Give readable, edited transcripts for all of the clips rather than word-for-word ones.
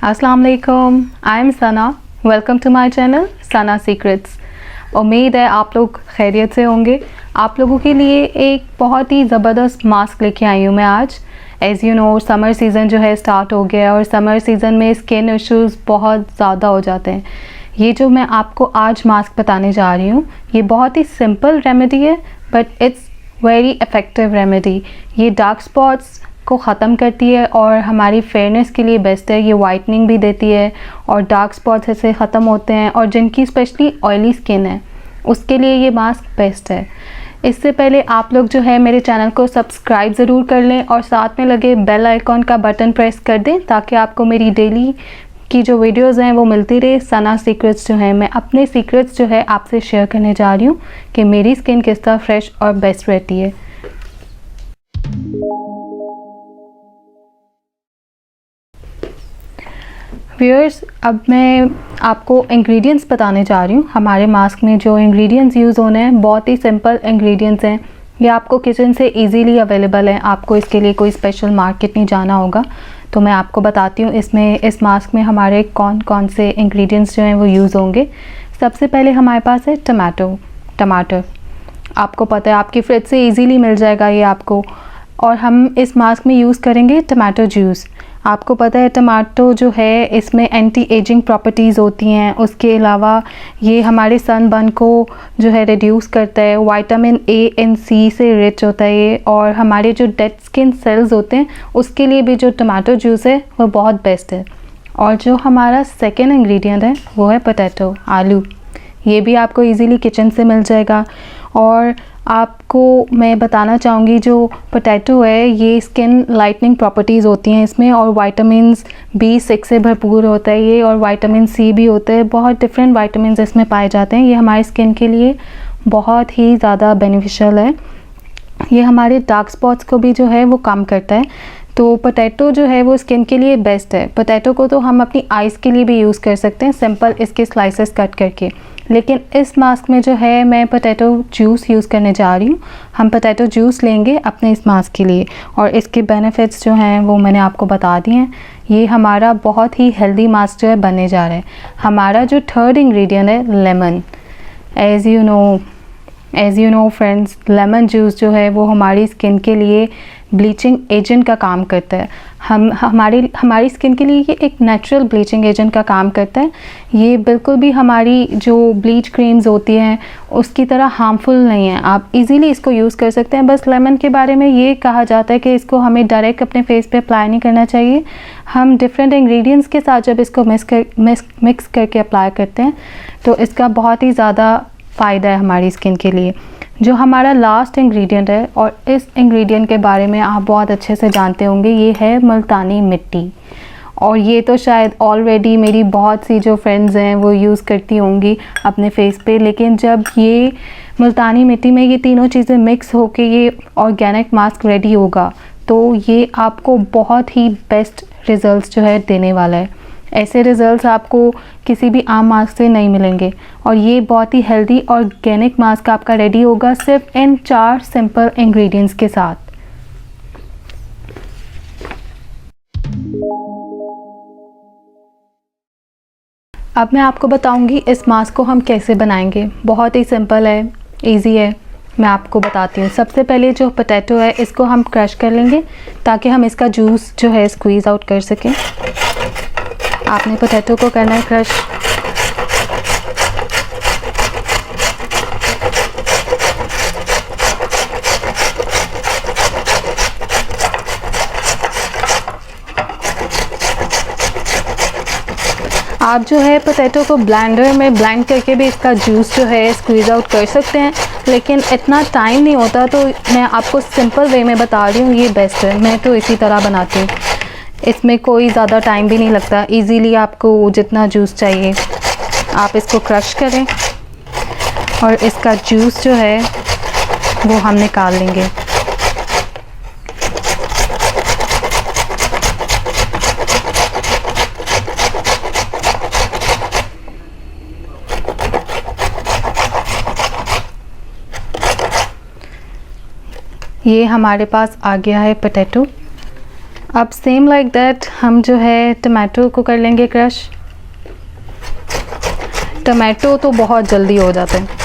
अस्सलाम वालेकुम, I am Sana. Welcome to my channel Sana secrets. उम्मीद है आप लोग खैरियत से होंगे। आप लोगों के लिए एक बहुत ही ज़बरदस्त मास्क लेके आई हूँ मैं आज। As you know summer season जो है स्टार्ट हो गया और समर सीज़न में स्किन इश्यूज़ बहुत ज़्यादा हो जाते हैं। ये जो मैं आपको आज मास्क बताने जा रही हूँ ये बहुत ही सिंपल रेमेडी है but it's very effective remedy. ये डार्क स्पॉट्स को ख़त्म करती है और हमारी फेयरनेस के लिए बेस्ट है। ये वाइटनिंग भी देती है और डार्क स्पॉट्स ऐसे ख़त्म होते हैं और जिनकी स्पेशली ऑयली स्किन है उसके लिए ये मास्क बेस्ट है। इससे पहले आप लोग जो है मेरे चैनल को सब्सक्राइब ज़रूर कर लें और साथ में लगे बेल आइकॉन का बटन प्रेस कर दें ताकि आपको मेरी डेली की जो वीडियोज़ हैं वो मिलती रहे। सना सीक्रेट्स जो है मैं अपने सीक्रेट्स जो है आपसे शेयर करने जा रही हूँ कि मेरी स्किन किस तरह फ्रेश और बेस्ट रहती है। व्यूअर्स, अब मैं आपको इंग्रेडिएंट्स बताने जा रही हूँ। हमारे मास्क में जो इंग्रेडिएंट्स यूज़ होने हैं बहुत ही सिंपल इंग्रेडिएंट्स हैं। ये आपको किचन से इजीली अवेलेबल है, आपको इसके लिए कोई स्पेशल मार्केट नहीं जाना होगा। तो मैं आपको बताती हूँ इसमें इस मास्क में हमारे कौन कौन से इंग्रेडिएंट्स जो हैं वो यूज़ होंगे। सबसे पहले हमारे पास है टमाटर। आपको पता है आपकी फ्रिज से ईज़िली मिल जाएगा ये आपको। और हम इस मास्क में यूज़ करेंगे टमाटो जूस। आपको पता है टमाटो जो है इसमें एंटी एजिंग प्रॉपर्टीज़ होती हैं। उसके अलावा ये हमारे सनबर्न को जो है रिड्यूस करता है। विटामिन ए एंड सी से रिच होता है ये और हमारे जो डेड स्किन सेल्स होते हैं उसके लिए भी जो टमाटो जूस है वो बहुत बेस्ट है। और जो हमारा सेकेंड इंग्रेडिएंट है वो है पोटैटो, आलू। ये भी आपको इजीली किचन से मिल जाएगा। और आपको मैं बताना चाहूँगी जो पोटैटो है ये स्किन लाइटनिंग प्रॉपर्टीज़ होती हैं इसमें और विटामिन्स B6 से भरपूर होता है ये और विटामिन सी भी होता है। बहुत डिफरेंट विटामिन्स इसमें पाए जाते हैं। ये हमारी स्किन के लिए बहुत ही ज़्यादा बेनिफिशियल है। ये हमारे डार्क स्पॉट्स को भी जो है वो कम करता है। तो पोटैटो जो है वो स्किन के लिए बेस्ट है। पोटैटो को तो हम अपनी आइज़ के लिए भी यूज़ कर सकते हैं सिंपल इसके स्लाइसेस कट करके। लेकिन इस मास्क में जो है मैं पोटैटो जूस यूज़ करने जा रही हूँ। हम पोटैटो जूस लेंगे अपने इस मास्क के लिए और इसके बेनिफिट्स जो हैं वो मैंने आपको बता दिए हैं। ये हमारा बहुत ही हेल्दी मास्क जो है बनने जा रहा है। हमारा जो थर्ड इंग्रेडिएंट है lemon. As you know friends, lemon juice जो है वो हमारी स्किन के लिए ब्लीचिंग एजेंट का काम करता है। हमारी स्किन के लिए ये एक नेचुरल ब्लीचिंग एजेंट का काम करता है। ये बिल्कुल भी हमारी जो ब्लीच क्रीम्स होती हैं उसकी तरह हार्मफुल नहीं है। आप इजीली इसको यूज़ कर सकते हैं। बस लेमन के बारे में ये कहा जाता है कि इसको हमें डायरेक्ट अपने फेस पे अप्लाई नहीं करना चाहिए। हम डिफरेंट इंग्रेडिएंट्स के साथ जब इसको मिक्स करके अप्लाई करते हैं तो इसका बहुत ही ज़्यादा फ़ायदा है हमारी स्किन के लिए। जो हमारा लास्ट इंग्रेडिएंट है और इस इंग्रेडिएंट के बारे में आप बहुत अच्छे से जानते होंगे, ये है मुल्तानी मिट्टी। और ये तो शायद ऑलरेडी मेरी बहुत सी जो फ्रेंड्स हैं वो यूज़ करती होंगी अपने फेस पे। लेकिन जब ये मुल्तानी मिट्टी में ये तीनों चीज़ें मिक्स होके ये ऑर्गेनिक मास्क रेडी होगा तो ये आपको बहुत ही बेस्ट रिज़ल्ट्स जो है देने वाला है। ऐसे रिज़ल्ट्स आपको किसी भी आम मास्क से नहीं मिलेंगे। और ये बहुत ही हेल्दी ऑर्गेनिक मास्क आपका रेडी होगा सिर्फ इन 4 सिंपल इंग्रेडिएंट्स के साथ। अब मैं आपको बताऊंगी इस मास्क को हम कैसे बनाएंगे। बहुत ही सिंपल है, इजी है। मैं आपको बताती हूँ। सबसे पहले जो पोटैटो है इसको हम क्रश कर लेंगे ताकि हम इसका जूस जो है स्क्वीज़ आउट कर सकें। आपने पोटैटो को करना है क्रश। आप जो है पोटैटो को ब्लेंडर में ब्लेंड करके भी इसका जूस जो है स्क्वीज़ आउट कर सकते हैं। लेकिन इतना टाइम नहीं होता तो मैं आपको सिंपल वे में बता रही हूँ, ये बेस्ट है। मैं तो इसी तरह बनाती हूँ। इसमें कोई ज़्यादा टाइम भी नहीं लगता। इजीली आपको जितना जूस चाहिए आप इसको क्रश करें और इसका जूस जो है वो हम निकाल लेंगे। ये हमारे पास आ गया है पोटैटो। अब सेम लाइक दैट हम जो है टमाटो को कर लेंगे क्रश। टमाटो तो बहुत जल्दी हो जाते हैं।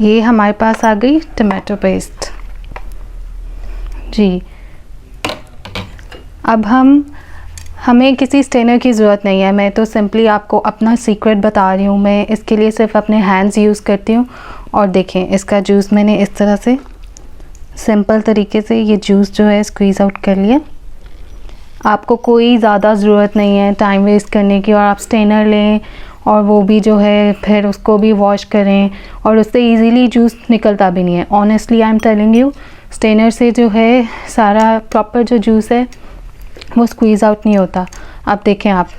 ये हमारे पास आ गई टमाटो पेस्ट जी। अब हमें किसी स्टेनर की ज़रूरत नहीं है। मैं तो सिंपली आपको अपना सीक्रेट बता रही हूँ। मैं इसके लिए सिर्फ अपने हैंड्स यूज़ करती हूँ। और देखें, इसका जूस मैंने इस तरह से सिंपल तरीके से ये जूस जो है स्क्वीज़ आउट कर लिया। आपको कोई ज़्यादा ज़रूरत नहीं है टाइम वेस्ट करने की, और आप स्टेनर लें और वो भी जो है फिर उसको भी वॉश करें, और उससे इजीली जूस निकलता भी नहीं है। Honestly I am telling you, strainer से जो है सारा प्रॉपर जो जूस है वो स्क्वीज़ आउट नहीं होता। अब देखें, आप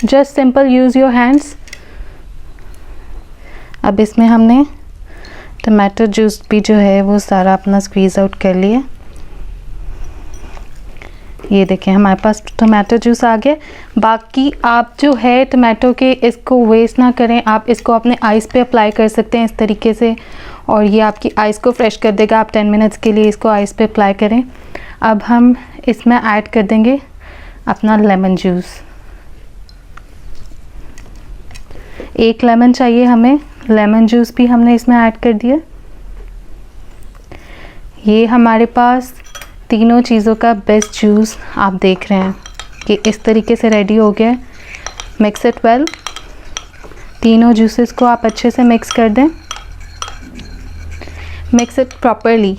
just simple use your hands. अब इसमें हमने टमाटो जूस भी जो है वो सारा अपना स्क्वीज़ आउट कर लिया। ये देखें, हमारे पास टमाटो जूस आ गया। बाकी आप जो है टमाटो के इसको वेस्ट ना करें, आप इसको अपने आइज़ पे अप्लाई कर सकते हैं इस तरीके से, और ये आपकी आइज़ को फ्रेश कर देगा। आप 10 मिनट्स के लिए इसको आइज़ पे अप्लाई करें। अब हम इसमें ऐड कर देंगे अपना लेमन जूस। 1 लेमन चाहिए हमें। लेमन जूस भी हमने इसमें ऐड कर दिया। ये हमारे पास तीनों चीज़ों का बेस्ट जूस आप देख रहे हैं कि इस तरीके से रेडी हो गया है। Mix it well. तीनों जूसेस को आप अच्छे से मिक्स कर दें। Mix it properly.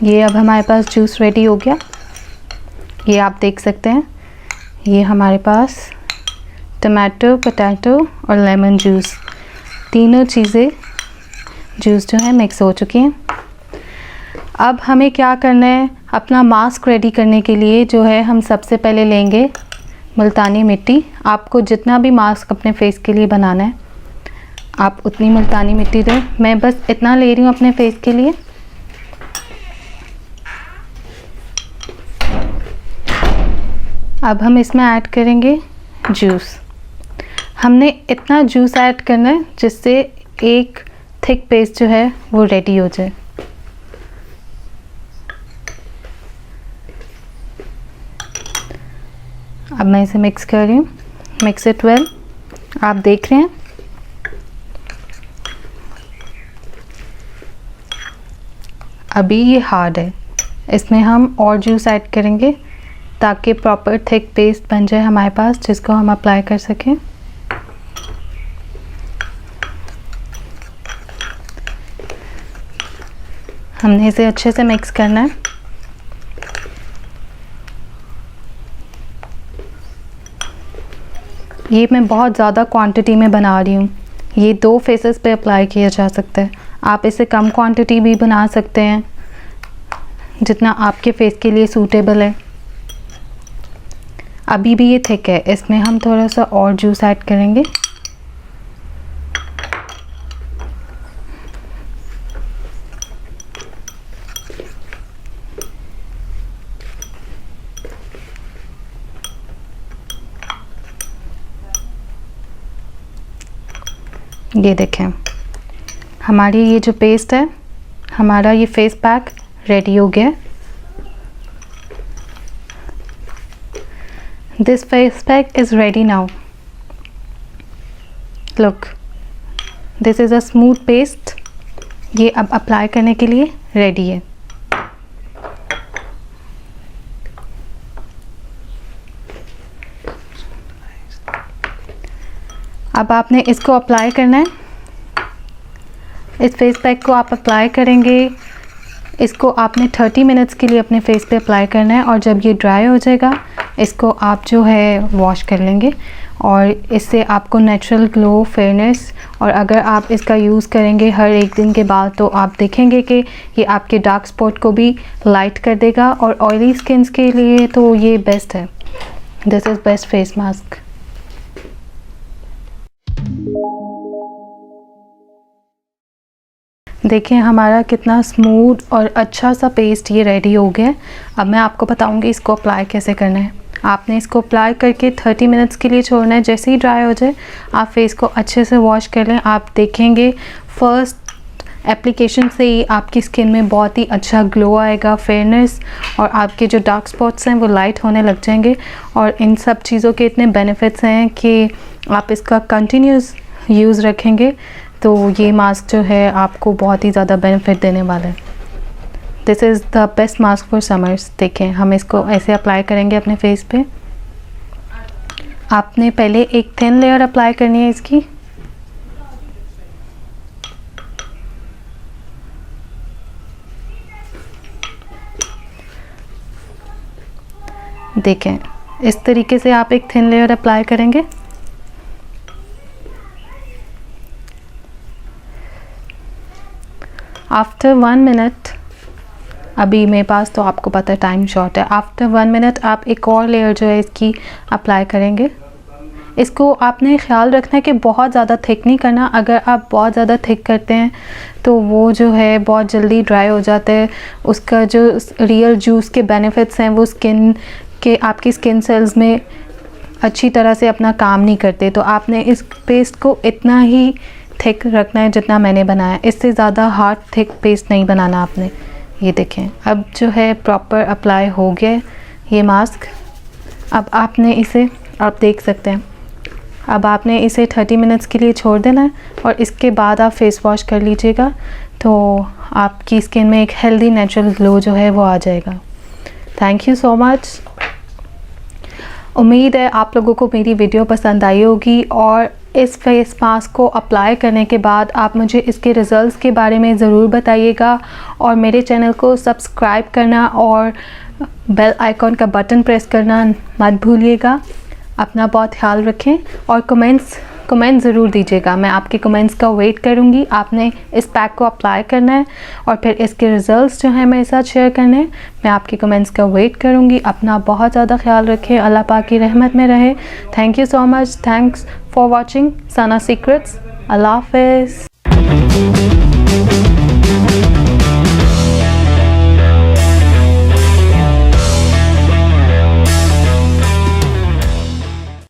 ये अब हमारे पास जूस रेडी हो गया। ये आप देख सकते हैं, ये हमारे पास टमाटो, पोटैटो और लेमन जूस, तीनों चीज़ें जूस जो है मिक्स हो चुकी हैं। अब हमें क्या करना है, अपना मास्क रेडी करने के लिए जो है हम सबसे पहले लेंगे मुल्तानी मिट्टी। आपको जितना भी मास्क अपने फेस के लिए बनाना है आप उतनी मुल्तानी मिट्टी दें। मैं बस इतना ले रही हूँ अपने फेस के लिए। अब हम इसमें ऐड करेंगे जूस। हमने इतना जूस ऐड करना है जिससे एक थिक पेस्ट जो है वो रेडी हो जाए। अब मैं इसे मिक्स कर रही हूँ। Mix it well. आप देख रहे हैं अभी ये हार्ड है, इसमें हम और जूस ऐड करेंगे ताकि प्रॉपर थिक पेस्ट बन जाए हमारे पास, जिसको हम अप्लाई कर सकें। हमने इसे अच्छे से मिक्स करना है। ये मैं बहुत ज़्यादा क्वांटिटी में बना रही हूँ। ये 2 फेसेस पे अप्लाई किया जा सकता है। आप इसे कम क्वांटिटी भी बना सकते हैं जितना आपके फेस के लिए सूटेबल है। अभी भी ये थिक है, इसमें हम थोड़ा सा और जूस ऐड करेंगे। ये देखें, हमारी ये जो पेस्ट है, हमारा ये फेस पैक रेडी हो गया। This face pack is ready now. Look, this is a smooth paste. ये अब अप्लाई करने के लिए रेडी है। अब आपने इसको अप्लाई करना है। इस फेस पैक को आप अप्लाई करेंगे, इसको आपने 30 मिनट्स के लिए अपने फेस पे अप्लाई करना है, और जब ये ड्राई हो जाएगा इसको आप जो है वॉश कर लेंगे, और इससे आपको नेचुरल ग्लो, फेयरनेस, और अगर आप इसका यूज़ करेंगे हर एक दिन के बाद तो आप देखेंगे कि ये आपके डार्क स्पॉट को भी लाइट कर देगा, और ऑयली स्किन्स के लिए तो ये बेस्ट है। This is best face mask. देखें हमारा कितना स्मूथ और अच्छा सा पेस्ट ये रेडी हो गया है। अब मैं आपको बताऊंगी इसको अप्लाई कैसे करना है। आपने इसको अप्लाई करके 30 मिनट्स के लिए छोड़ना है। जैसे ही ड्राई हो जाए आप फेस को अच्छे से वॉश कर लें। आप देखेंगे फर्स्ट एप्लीकेशन से ही आपकी स्किन में बहुत ही अच्छा ग्लो आएगा, फेयरनेस, और आपके जो डार्क स्पॉट्स हैं वो लाइट होने लग जाएंगे। और इन सब चीज़ों के इतने बेनिफिट्स हैं कि आप इसका कंटिन्यूस यूज़ रखेंगे तो ये मास्क जो है आपको बहुत ही ज़्यादा बेनिफिट देने वाला है। This is the best mask for summers. देखें हम इसको ऐसे अप्लाई करेंगे अपने फेस पे। आपने पहले एक थिन लेयर अप्लाई करनी है इसकी। देखें इस तरीके से आप एक थिन लेयर अप्लाई करेंगे। आफ्टर 1 मिनट, अभी मेरे पास तो आपको पता है टाइम शॉर्ट है, आफ्टर 1 मिनट आप एक और लेयर जो है इसकी अप्लाई करेंगे। इसको आपने ख्याल रखना है कि बहुत ज़्यादा थिक नहीं करना। अगर आप बहुत ज़्यादा थिक करते हैं तो वो जो है बहुत जल्दी ड्राई हो जाता है। उसका जो रियल जूस के बेनिफिट्स हैं वो स्किन के, आपकी स्किन सेल्स में अच्छी तरह से अपना काम नहीं करते। तो आपने इस पेस्ट को इतना ही थिक रखना है जितना मैंने बनाया। इससे ज़्यादा हार्ड थिक पेस्ट नहीं बनाना आपने। ये देखें अब जो है प्रॉपर अप्लाई हो गया ये मास्क। अब आपने इसे, आप देख सकते हैं, अब आपने इसे 30 मिनट्स के लिए छोड़ देना है और इसके बाद आप फेस वॉश कर लीजिएगा तो आपकी स्किन में एक हेल्दी नेचुरल ग्लो जो है वो आ जाएगा। Thank you so much. उम्मीद है आप लोगों को मेरी वीडियो पसंद आई होगी और इस फेस मास्क को अप्लाई करने के बाद आप मुझे इसके रिज़ल्ट्स के बारे में ज़रूर बताइएगा और मेरे चैनल को सब्सक्राइब करना और बेल आइकॉन का बटन प्रेस करना मत भूलिएगा। अपना बहुत ख्याल रखें और कमेंट ज़रूर दीजिएगा। मैं आपके कमेंट्स का वेट करूंगी। आपने इस पैक को अप्लाई करना है और फिर इसके रिज़ल्ट्स जो हैं मेरे साथ शेयर करने हैं। मैं आपके कमेंट्स का वेट करूंगी। अपना बहुत ज़्यादा ख्याल रखें। अल्लाह पाक की रहमत में रहे। Thank you so much. Thanks for watching Sana secrets. अल्लाह हाफ़िज़।